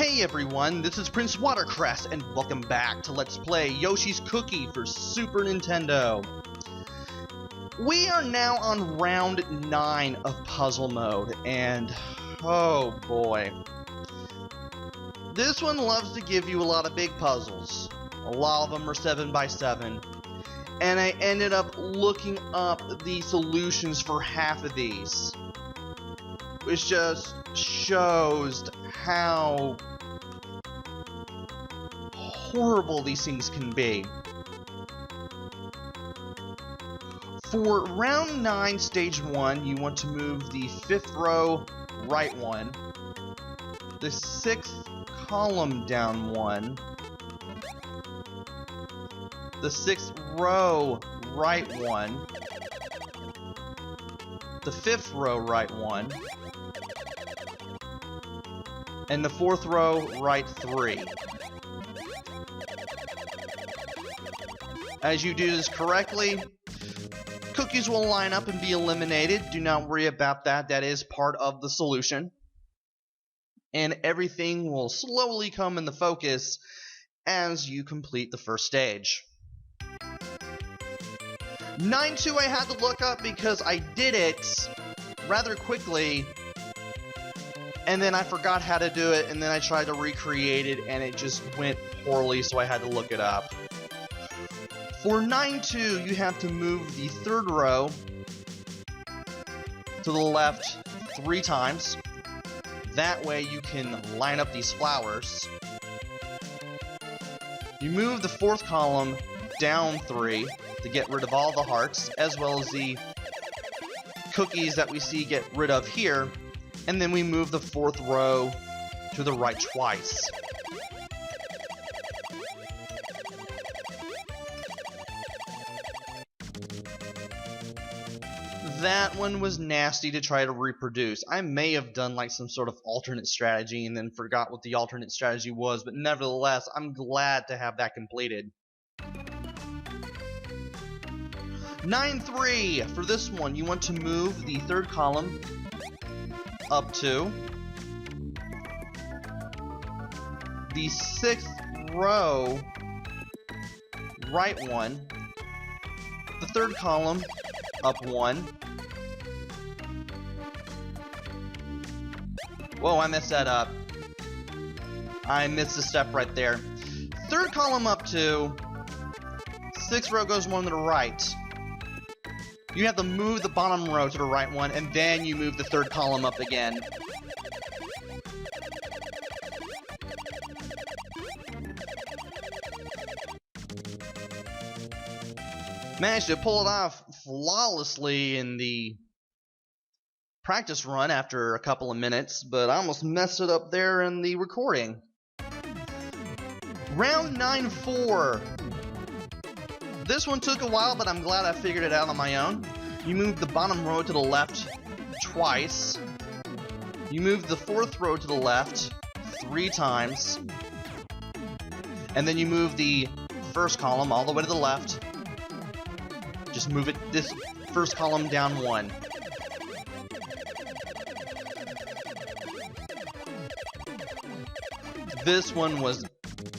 Hey everyone, this is PrinceWatercress, and welcome back to Let's Play Yoshi's Cookie for Super Nintendo. We are now on round 9 of puzzle mode, and oh boy. This one loves to give you a lot of big puzzles. A lot of them are 7x7. And I ended up looking up the solutions for half of these, which just shows how horrible these things can be. For round 9, stage 1, you want to move the 5th row right 1, the 6th column down 1, the 6th row right 1, the 5th row right 1, and the 4th row right 3. As you do this correctly, cookies will line up and be eliminated. Do not worry about that. That is part of the solution. And everything will slowly come into focus as you complete the first stage. 9-2 I had to look up because I did it rather quickly, and then I forgot how to do it, and then I tried to recreate it, and it just went poorly, so I had to look it up. For 9-2, you have to move the 3rd row to the left 3 times. That way you can line up these flowers. You move the 4th column down 3 to get rid of all the hearts, as well as the cookies that we see get rid of here. And then we move the 4th row to the right twice. That one was nasty to try to reproduce. I may have done like some sort of alternate strategy and then forgot what the alternate strategy was, but nevertheless, I'm glad to have that completed. 9-3, for this one, you want to move the 3rd column up 2, the 6th row right 1, the 3rd column up 1. Whoa, I messed that up. I missed a step right there. 3rd column up 2, 6th row goes 1 to the right. You have to move the bottom row to the right 1, and then you move the 3rd column up again. Managed to pull it off flawlessly in the practice run after a couple of minutes, but I almost messed it up there in the recording. Round 9-4. This one took a while, but I'm glad I figured it out on my own. You move the bottom row to the left twice. You move the 4th row to the left 3 times. And then you move the 1st column all the way to the left. Just move it, this 1st column down 1. This one was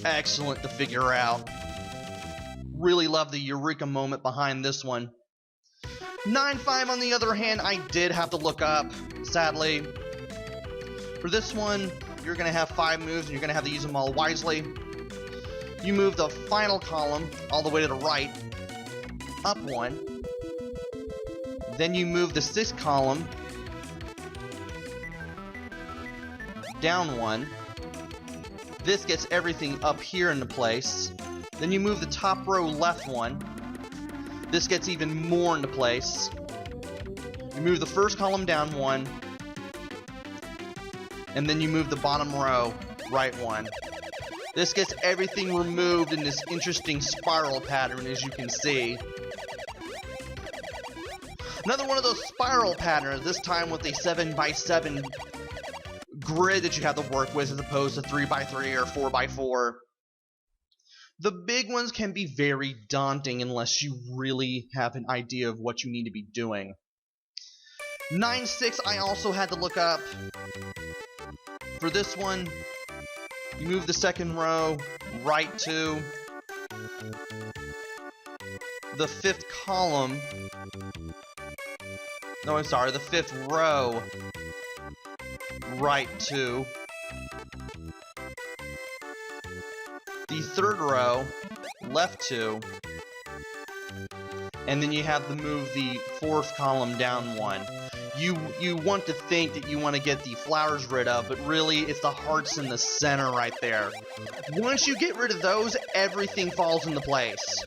excellent to figure out. Really love the eureka moment behind this one. 9-5 on the other hand, I did have to look up, sadly. For this one, you're going to have 5 moves and you're going to have to use them all wisely. You move the final column all the way to the right, up 1. Then you move the 6th column down 1. This gets everything up here into place. Then you move the top row left 1. This gets even more into place. You move the 1st column down 1. And then you move the bottom row right 1. This gets everything removed in this interesting spiral pattern, as you can see. Another one of those spiral patterns, this time with a 7x7 grid that you have to work with as opposed to 3x3 or 4x4. The big ones can be very daunting unless you really have an idea of what you need to be doing. 9-6 I also had to look up. For this one, You move the second row right to the fifth column. No, I'm sorry, the fifth row right to the third row left to, and then you have to move the fourth column down one. You want to think that you want to get the flowers rid of, but really it's the hearts in the center right there. Once you get rid of those, everything falls into place.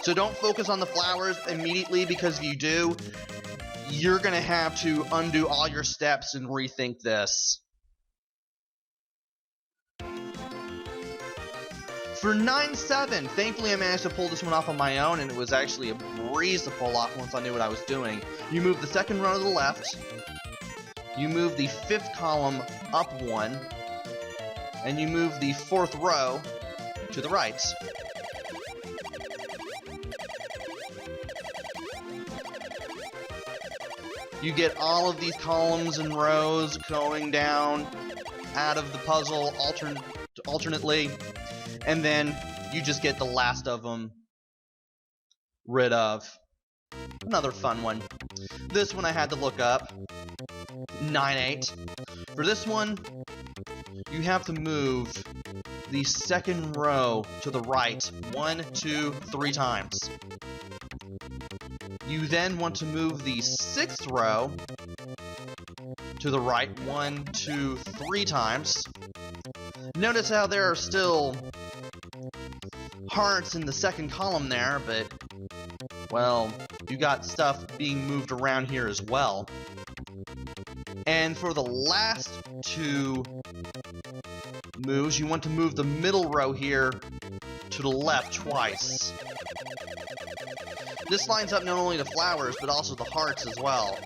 So don't focus on the flowers immediately, because if you do, you're going to have to undo all your steps and rethink this. For 9-7, thankfully I managed to pull this one off on my own, and it was actually a breeze to pull off once I knew what I was doing. You move the second row to the left, you move the fifth column up one, and you move the fourth row to the right. You get all of these columns and rows going down out of the puzzle alternately, and then you just get the last of them rid of. Another fun one. This one I had to look up. 9-8. For this one, you have to move the second row to the right 1, 2, 3 times. You then want to move the sixth row to the right 1, 2, 3 times. Notice how there are still hearts in the second column there, but, well, you got stuff being moved around here as well. And for the last two moves, you want to move the middle row here to the left twice. This lines up not only the flowers, but also the hearts as well.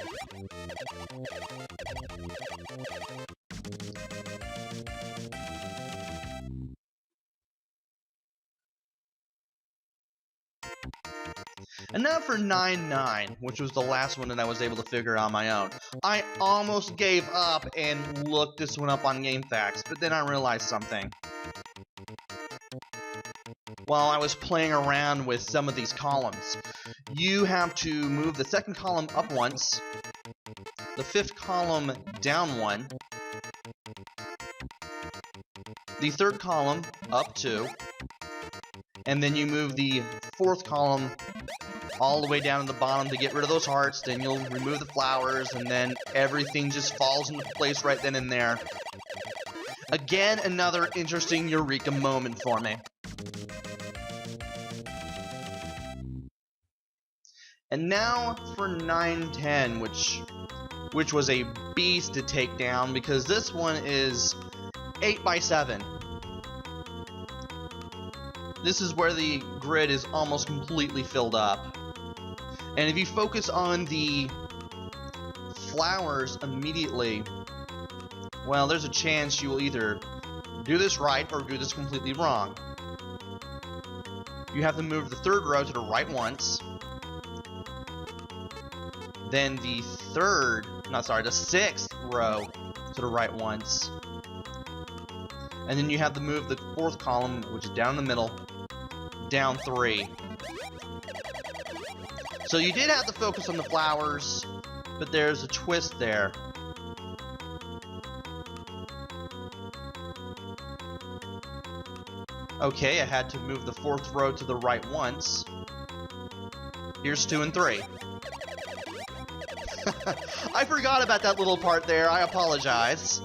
And now for 9-9, which was the last one that I was able to figure out on my own. I almost gave up and looked this one up on GameFAQs, but then I realized something. While I was playing around with some of these columns, you have to move the second column up once, the fifth column down one, the third column up 2, and then you move the fourth column all the way down to the bottom to get rid of those hearts. Then you'll remove the flowers, and then everything just falls into place right then and there. Again, another interesting eureka moment for me. And now for 9-10, which was a beast to take down, because this one is 8x7. This is where the grid is almost completely filled up. And if you focus on the flowers immediately, well, there's a chance you will either do this right or do this completely wrong. You have to move the third row to the right once, then the sixth row to the right once, and then you have to move the fourth column, which is down in the middle, down 3. So you did have to focus on the flowers, but there's a twist there. Okay, I had to move the fourth row to the right once. Here's 2 and 3. I forgot about that little part there, I apologize.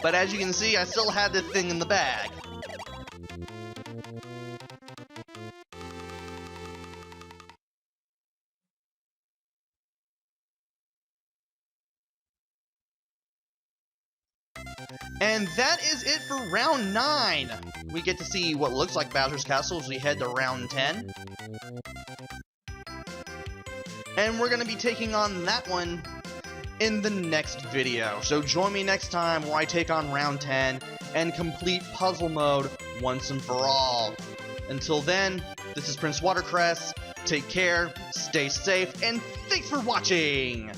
But as you can see, I still had this thing in the bag. And that is it for round 9. We get to see what looks like Bowser's Castle as we head to round 10. And we're going to be taking on that one in the next video. So join me next time where I take on round 10 and complete puzzle mode once and for all. Until then, this is PrinceWatercress. Take care, stay safe, and thanks for watching!